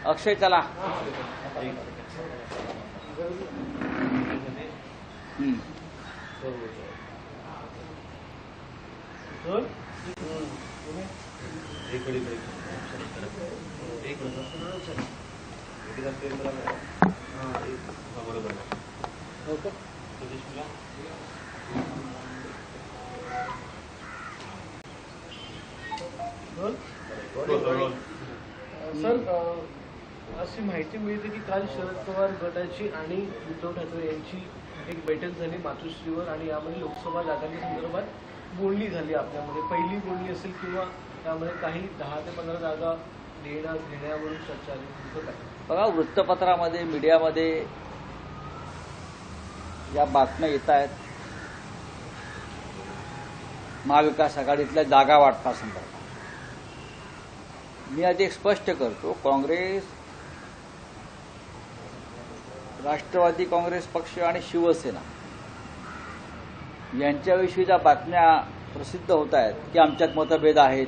अक्षय चला. सर, अशी माहिती मिळते की काल शरद पवार गटाची आणि उद्धव ठाकरे यांची एक बैठक झाली मातोश्रीवर आणि यामध्ये लोकसभा जागांच्या संदर्भात बोलणी झाली. आपल्यामध्ये पहिली बोलणी असेल किंवा त्यामध्ये काही 10 ते 15 जागा घेण्यावरून चर्चा झाली. बघा, वृत्तपत्रामध्ये मीडियामध्ये या बातम्या येत आहेत महाविकास आघाडीतल्या जागा वाटपा संदर्भात. मी आज एक स्पष्ट करतो, काँग्रेस, राष्ट्रवादी काँग्रेस पक्ष आणि शिवसेना यांच्याविषयी ज्या बातम्या प्रसिद्ध होत आहेत की आमच्यात मतभेद आहेत,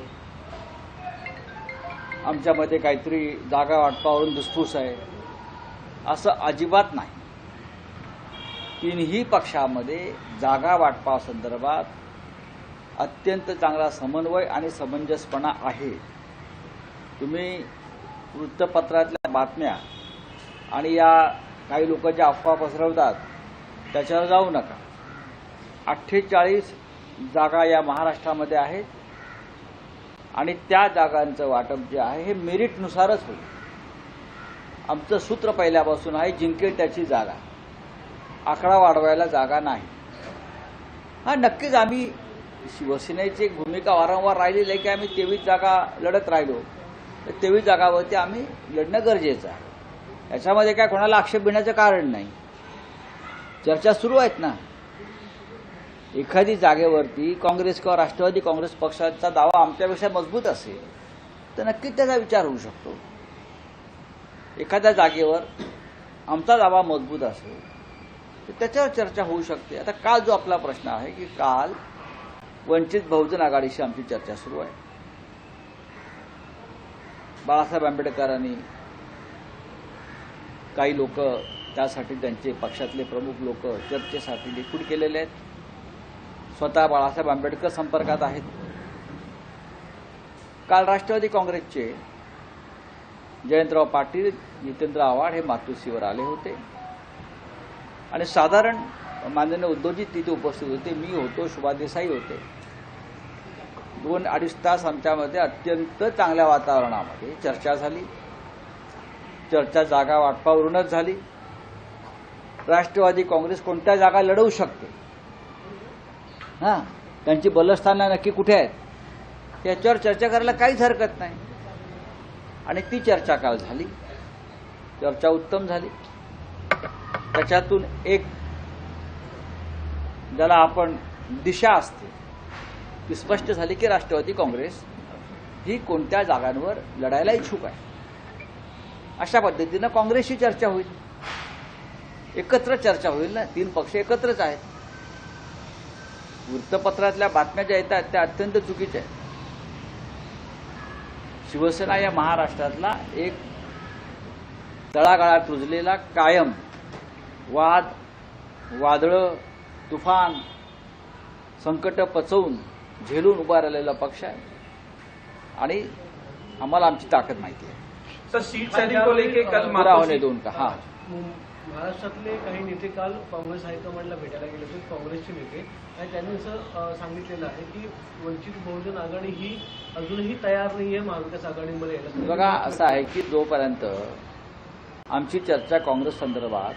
आमच्यामध्ये काहीतरी जागा वाटपावरून धुसफूस आहे, असं अजिबात नाही. तिन्ही पक्षामध्ये जागा वाटपासंदर्भात अत्यंत चांगला समन्वय आणि समंजसपणा आहे. तुम्ही वृत्तपत्रातल्या बातम्या आणि या काही लोक ज्या अफवा पसरवतात त्याच्यावर जाऊ नका. 48 जागा या महाराष्ट्रामध्ये आहेत आणि त्या जागांचं वाटप जे आहे हे मेरिटनुसारच होईल. आमचं सूत्र पहिल्यापासून आहे, जिंकेल त्याची जागा, आकडा वाढवायला जागा नाही. हा, नक्कीच आम्ही शिवसेनेची एक भूमिका वारंवार राहिलेली आहे की आम्ही 23 जागा लढत राहिलो, तर 23 जागावरती आम्ही लढणं गरजेचं आहे. याच्यामध्ये काय कोणाला आक्षेप घेण्याचं कारण नाही. चर्चा सुरू आहेत ना. एखादी जागेवरती काँग्रेस किंवा राष्ट्रवादी काँग्रेस पक्षाचा दावा आमच्यापेक्षा मजबूत असेल तर नक्कीच त्याचा विचार होऊ शकतो. एखाद्या जागेवर आमचा दावा मजबूत असेल तर त्याच्यावर चर्चा होऊ शकते. आता काल जो आपला प्रश्न आहे की काल वंचित बहुजन आघाडीशी आमची चर्चा सुरू आहे. बाळासाहेब आंबेडकरांनी काही लोक त्यासाठी त्यांचे पक्षातले प्रमुख लोक चर्चेसाठी लिखूड केलेले आहेत. स्वतः बाळासाहेब आंबेडकर संपर्कात आहेत. काल राष्ट्रवादी काँग्रेसचे जयंतराव पाटील, जितेंद्र आव्हाड हे मातोश्रीवर आले होते आणि साधारण माननीय उद्धवजी तिथे उपस्थित होते, मी होतो, शुभा देसाई होते. 2-2.5 तास आमच्यामध्ये अत्यंत चांगल्या वातावरणामध्ये चर्चा झाली. चर्चा जागा वाटपावरूनच झाली. राष्ट्रवादी काँग्रेस कोणत्या जागा लढवू शकते, त्यांची बलस्थानं नक्की कुठे आहेत याच्यावर चर्चा करायला काहीच हरकत नाही. आणि ती चर्चा काल झाली. चर्चा उत्तम झाली. त्याच्यातून एक ज्याला आपण दिशा असते ती स्पष्ट झाली की राष्ट्रवादी काँग्रेस ही कोणत्या जागांवर लढायला इच्छुक आहे. अशा पद्धतीनं काँग्रेसची चर्चा होईल, एकत्र चर्चा होईल ना. 3 पक्ष एकत्रच आहेत. वृत्तपत्रातल्या बातम्या ज्या येतात त्या अत्यंत चुकीच्या आहेत. शिवसेना या महाराष्ट्रातला एक तळागाळात रुजलेला कायम वाद, वादळं, तुफान, संकट पचवून झेलून उभा राहिलेला पक्ष आहे आणि आम्हाला आमची ताकद माहिती आहे. सर, सीट शेअरिंग को लेके कल होने दोन का. हा, महाराष्ट्रातले काही नेते काल काँग्रेस हायकमांडला भेटायला गेले होते, काँग्रेसचे नेते, आणि त्यांनी असं सांगितलेलं आहे की वंचित बहुजन आघाडी ही अजूनही तयार नाही आहे महाविकास आघाडीमध्ये यायला. बघा, असं आहे की जोपर्यंत आमची चर्चा काँग्रेस संदर्भात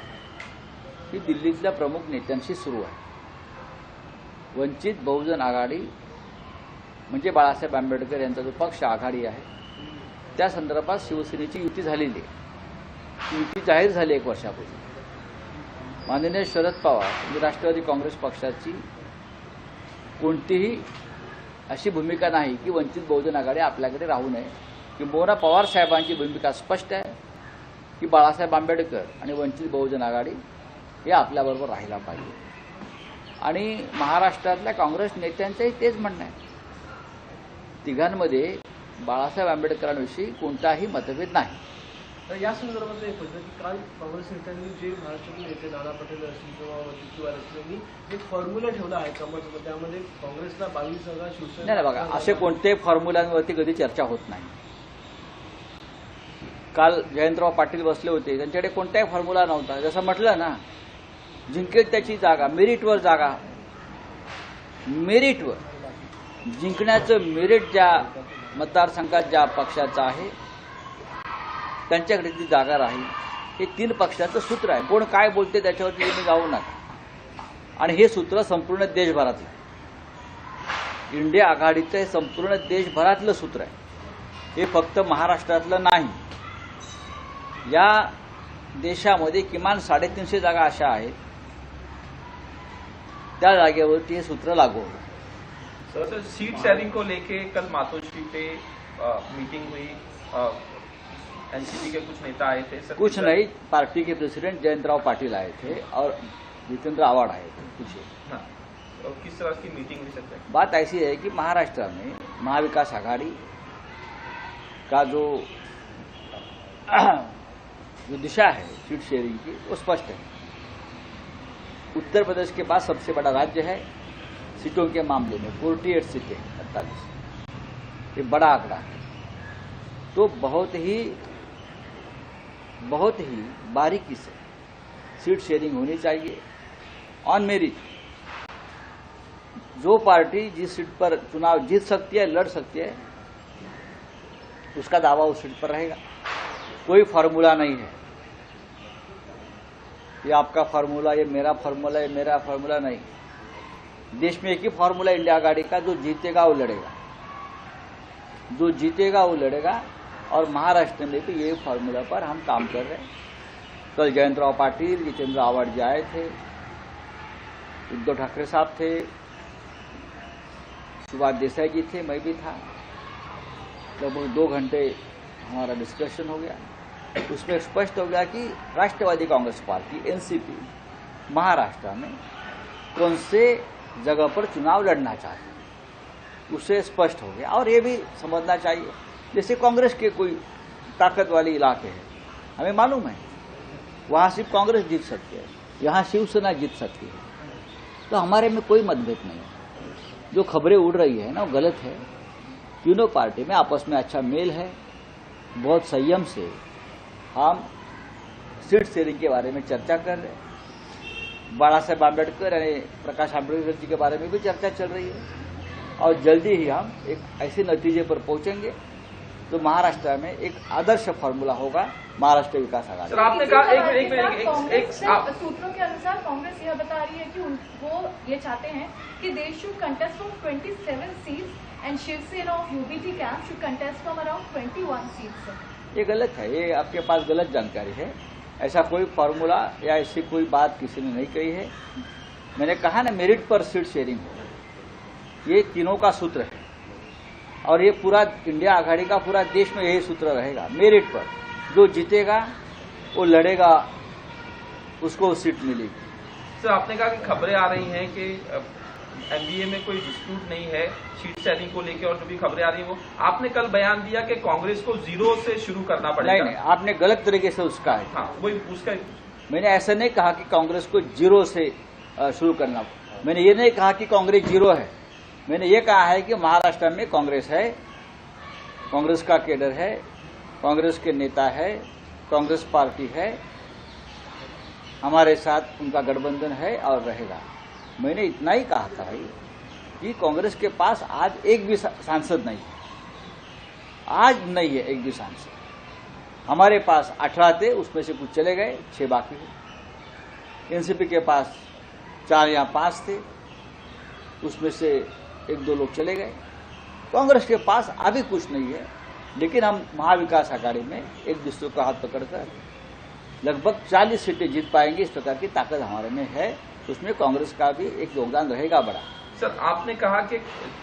ही दिल्लीतल्या प्रमुख नेत्यांशी सुरू आहे. वंचित बहुजन आघाडी म्हणजे बाळासाहेब आंबेडकर यांचा जो पक्ष आघाडी आहे त्या संदर्भात शिवसेनेची युती झालेली आहे. ती युती जाहीर झाली 1 वर्षापूर्वी. माननीय शरद पवार म्हणजे राष्ट्रवादी काँग्रेस पक्षाची कोणतीही अशी भूमिका नाही की वंचित बहुजन आघाडी आपल्याकडे राहू नये. किंबहुना पवार साहेबांची भूमिका स्पष्ट आहे की बाळासाहेब आंबेडकर आणि वंचित बहुजन आघाडी हे आपल्याबरोबर राहायला पाहिजे. आणि महाराष्ट्रातल्या काँग्रेस नेत्यांचंही तेच म्हणणं आहे. तिघांमध्ये बाळासाहेब आंबेडकरांविषयी कोणताही मतभेद नाही. तर या संदर्भात एक होतं की काल काँग्रेस नेत्यांनी जे महाराष्ट्रातील नेते नाना पटेल असतील किंवा वंचितवार असतील यांनी एक फॉर्म्युला ठेवला आहे कमलमध्ये, त्यामध्ये काँग्रेसला 22 जागा, शिवसेना नाही बघा, असे कोणत्याही फॉर्म्युलांवरती कधी चर्चा होत नाही. काल जयंतराव पाटील बसले होते, त्यांच्याकडे कोणताही फॉर्म्युला नव्हता. जसं म्हटलं ना, जिंकेल त्याची जागा, मेरिटवर जागा, मेरिटवर जिंकण्याचं मेरिट ज्या मतदारसंघात ज्या पक्षाचं आहे त्यांच्याकडे ती जागा राहील. हे 3 पक्षाचं सूत्र आहे. कोण काय बोलते त्याच्यावरती तुम्ही जाऊ नका. आणि हे सूत्र संपूर्ण देशभरातलं आहे. इंडिया आघाडीचं हे संपूर्ण देशभरातलं सूत्र आहे. हे फक्त महाराष्ट्रातलं नाही. या देशामध्ये किमान 350 जागा अशा आहेत त्या जागेवरती हे सूत्र लागू होईल. सर, सीट शेयरिंग को लेके कल मातोश्री पे मीटिंग हुई, एनसीपी के कुछ नेता आए थे सर. कुछ नहीं, पार्टी के प्रेसिडेंट जयंतराव पाटिल आए थे और जितेंद्र आवाड़ आए थे. कुछ हाँ, और किस तरह की मीटिंग हुई सकता है? बात ऐसी है कि महाराष्ट्र में महाविकास आघाड़ी का जो दिशा है सीट शेयरिंग की वो स्पष्ट है. उत्तर प्रदेश के पास सबसे बड़ा राज्य है सीटों के मामले में, 48 सीटें, 48. ये बड़ा आंकड़ा है. तो बहुत ही बारीकी से सीट शेयरिंग होनी चाहिए ऑन मेरिट. जो पार्टी जिस सीट पर चुनाव जीत सकती है, लड़ सकती है, उसका दावा उस सीट पर रहेगा. कोई फार्मूला नहीं है, ये आपका फार्मूला, ये मेरा फार्मूला, ये मेरा फार्मूला नहीं. देश में एक ही फार्मूला इंडिया आघाड़ी का, जो जीतेगा वो लड़ेगा, जो जीतेगा वो लड़ेगा. और महाराष्ट्र में भी ये फार्मूला पर हम काम कर रहे हैं. कल जयंतराव पाटिल, जितेंद्र आवाड़ जी आए थे, उद्धव ठाकरे साहब थे, सुभाष देसाई जी थे, मैं भी था. लगभग 2 घंटे हमारा डिस्कशन हो गया. उसमें स्पष्ट हो गया कि राष्ट्रवादी कांग्रेस पार्टी एनसीपी महाराष्ट्र में कौन से जगह पर चुनाव लड़ना चाहती है, उससे स्पष्ट हो गया. और ये भी समझना चाहिए, जैसे कांग्रेस के कोई ताकत वाले इलाके हैं, हमें मालूम है वहां सिर्फ कांग्रेस जीत सकती है, यहाँ शिवसेना जीत सकती है. तो हमारे में कोई मतभेद नहीं है. जो खबरें उड़ रही है ना, वो गलत है. तीनों पार्टी में आपस में अच्छा मेल है. बहुत संयम से हम सीट शेयरिंग के बारे में चर्चा कर रहे हैं. बाला साहेब आंबेडकर यानी प्रकाश आंबेडकर जी के बारे में भी चर्चा चल रही है. और जल्दी ही हम एक ऐसे नतीजे पर पहुंचेंगे तो महाराष्ट्र में एक आदर्श फॉर्मूला होगा महाराष्ट्र विकास आघाड़ी. सर, आपने कहा एक सूत्रों के अनुसार कांग्रेस यह बता रही है कि वो ये चाहते हैं कि they should contest from 27 seats and Shiv Sena of UBT camp should contest from around 21 seats. ये गलत है. ये आपके पास गलत जानकारी है. ऐसा कोई फार्मूला या ऐसी कोई बात किसी ने नहीं कही है. मैंने कहा ना, मेरिट पर सीट शेयरिंग हो, ये तीनों का सूत्र है. और ये पूरा इंडिया आघाड़ी का पूरा देश में यही सूत्र रहेगा. मेरिट पर जो जीतेगा वो लड़ेगा, उसको सीट मिलेगी. सर, आपने कहा कि खबरें आ रही हैं कि एनडीए में कोई डिस्प्यूट नहीं है सीट शेयरिंग को लेकर, और जो भी खबरें आ रही हैं वो आपने कल बयान दिया कि कांग्रेस को 0 से शुरू करना पड़ेगा. नहीं, आपने गलत तरीके से उसका है. हाँ, वही उसका. मैंने ऐसा नहीं कहा कि कांग्रेस को 0 से शुरू करना. मैंने ये नहीं कहा कि कांग्रेस 0 है. मैंने ये कहा है कि महाराष्ट्र में कांग्रेस है, कांग्रेस का कैडर है, कांग्रेस के नेता है, कांग्रेस पार्टी है, हमारे साथ उनका गठबंधन है और रहेगा. मैंने इतना ही कहा था भाई कि कांग्रेस के पास आज एक भी सांसद नहीं है. आज नहीं है एक भी सांसद. हमारे पास 18 थे, उसमें से कुछ चले गए, 6 बाकी है. एनसीपी के पास 4 या 5 थे, उसमें से 1-2 लोग चले गए. कांग्रेस के पास अभी कुछ नहीं है. लेकिन हम महाविकास आघाड़ी में एक दूसरे का हाथ पकड़कर लगभग 40 सीटें जीत पाएंगे. इस प्रकार की ताकत हमारे में है. उसमें कांग्रेस का भी एक योगदान रहेगा बड़ा. सर, आपने कहा कि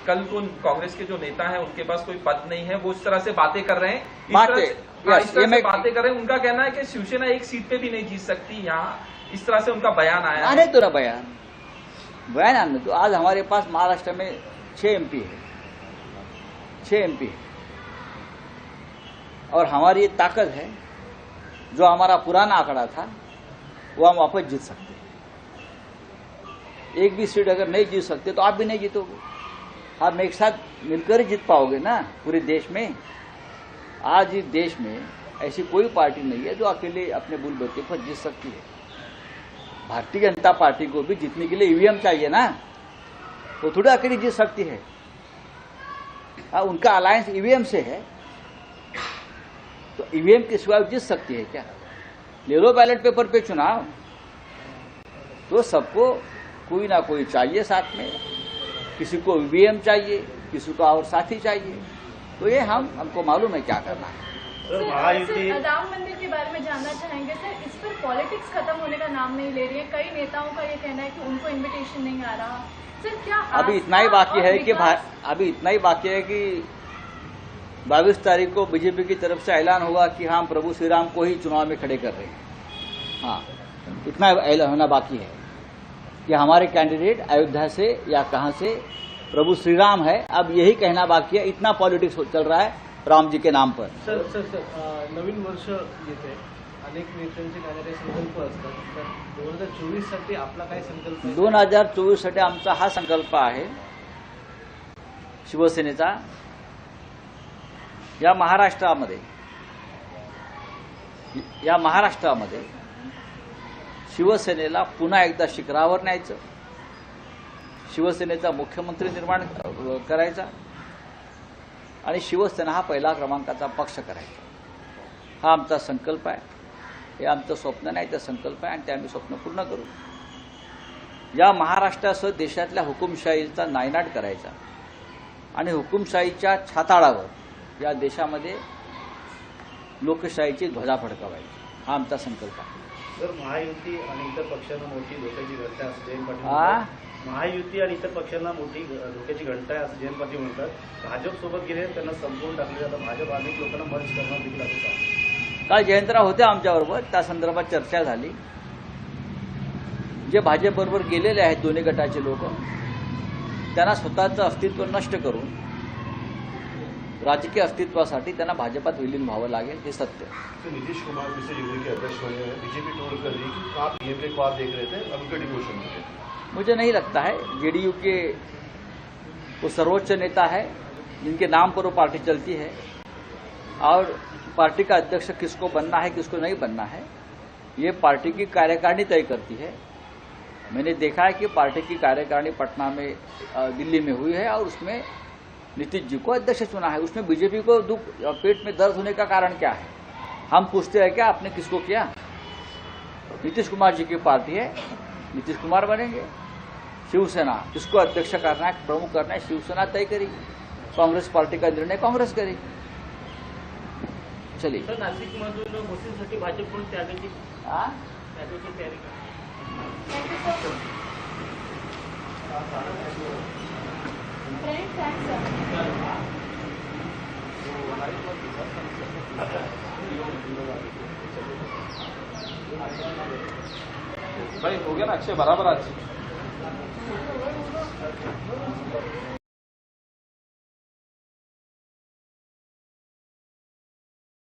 कल को कांग्रेस के जो नेता हैं उनके पास कोई पद नहीं है, वो इस तरह से बातें कर रहे हैं. इस तरह से बातें कर रहे हैं. उनका कहना है कि शिवसेना एक सीट पे भी नहीं जीत सकती यहाँ. इस तरह से उनका बयान आया. आने तो ना बयान आने तो. आज हमारे पास महाराष्ट्र में 6 MP है, 6 MP है. और हमारी ये ताकत है, जो हमारा पुराना आंकड़ा था वो हम वापस जीत सकते हैं। एक भी सीट अगर नहीं जीत सकते तो आप भी नहीं जीतोगे, आप एक साथ मिलकर ही जीत पाओगे ना पूरे देश में। आज इस देश में ऐसी कोई पार्टी नहीं है जो अकेले अपने बूल-बत्ते पर जीत सकती है। भारतीय जनता पार्टी को भी जीतने के लिए ईवीएम चाहिए ना, वो थोड़ा अकेले जीत सकती है। उनका अलायंस ईवीएम से है, तो ईवीएम के सिवा जीत सकती है क्या? ले लो बैलेट पेपर पे चुनाव, तो सबको कोई ना कोई चाहिए साथ में, किसी को ईवीएम चाहिए, किसी को और साथी चाहिए। तो ये हमको मालूम है क्या करना है। सर, राम मंदिर के बारे में जानना चाहेंगे सर, इस पर पॉलिटिक्स खत्म होने का नाम नहीं ले रही है। कई नेताओं का ये कहना है कि उनको इनविटेशन नहीं आ रहा। सर क्या अभी इतना ही बाकी है कि 22 तारीख को बीजेपी की तरफ से ऐलान होगा कि हम प्रभु श्री राम को ही चुनाव में खड़े कर रहे हैं। हाँ, इतना ऐलान होना बाकी है कि हमारे कैंडिडेट अयोध्या से या कहां से प्रभु श्री राम है। अब यही कहना बाकी है। इतना पॉलिटिक्स चल रहा है राम जी के नाम पर। सर नवीन वर्ष येते, अनेक नेत्यांचे काय काही संकल्प असतात, तर 2024 साठी आपला काय संकल्प आहे? 2024 साठी आमचा हा संकल्प आहे शिवसेनेचा, या महाराष्ट्रामध्ये शिवसेनेला पुन्हा एकदा शिखरावर न्यायचं, शिवसेनेचा मुख्यमंत्री निर्माण करायचा आणि शिवसेना हा पहिला क्रमांकाचा पक्ष करायचा, हा आमचा संकल्प आहे। हे आमचं स्वप्न नाही तर संकल्प आहे आणि ते आम्ही स्वप्न पूर्ण करू। या महाराष्ट्रासह देशातल्या हुकुमशाहीचा नायनाट करायचा आणि हुकुमशाहीच्या छाताडावर या देशामध्ये लोकशाहीची ध्वजा फडकवायची, हा आमचा संकल्प आहे। सर, महायुती आणि इतर पक्षांना मोठी धोक्याची घंटा असते, महायुती आणि इतर पक्षांना मोठी धोक्याची घंटा आहे असं जयंत पाटील म्हणतात। भाजप सोबत गेले त्यांना संपवून टाकले जातं, भाजप अनेक लोकांना मर्ज करणार देखील असं सांगतात। काल जयंतराव होते आमच्याबरोबर, त्या संदर्भात चर्चा झाली। जे भाजप बरोबर गेलेले आहेत दोन्ही गटाचे लोक, त्यांना स्वतःचं अस्तित्व नष्ट करून राजकीय अस्तित्वासाठी त्यांना भाजपात विलीन व्हावं लागेल, हे सत्य। तो नीतीश कुमार जैसे यूपी के अध्यक्ष बने हैं, बीजेपी टोल कर रही है कि आप बीजेपी को आप देख रहे थे, अब उनका डिमोशन हो गया। मुझे नहीं लगता है। जेडीयू के वो सर्वोच्च नेता है जिनके नाम पर वो पार्टी चलती है, और पार्टी का अध्यक्ष किसको बनना है किसको नहीं बनना है ये पार्टी की कार्यकारिणी तय करती है। मैंने देखा है कि पार्टी की कार्यकारिणी पटना में दिल्ली में हुई है और उसमें नीतीश जी को अध्यक्ष चुना है। उसमें बीजेपी को दुख पेट में दर्द होने का कारण क्या है? हम पूछते हैं क्या आपने किसको किया? नीतीश कुमार जी की पार्टी है, नीतीश कुमार बनेंगे। शिवसेना किसको अध्यक्ष करना है, प्रमुख करना है, शिवसेना तय करेगी। कांग्रेस पार्टी का निर्णय कांग्रेस करेगी। चलिए सर, नाशिकमधून मुस्लिमसाठी भाजपकडून त्यागाची तयारी करा। Thank you sir. Thanks sir. भाई हो गया ना अक्षय, बराबर आज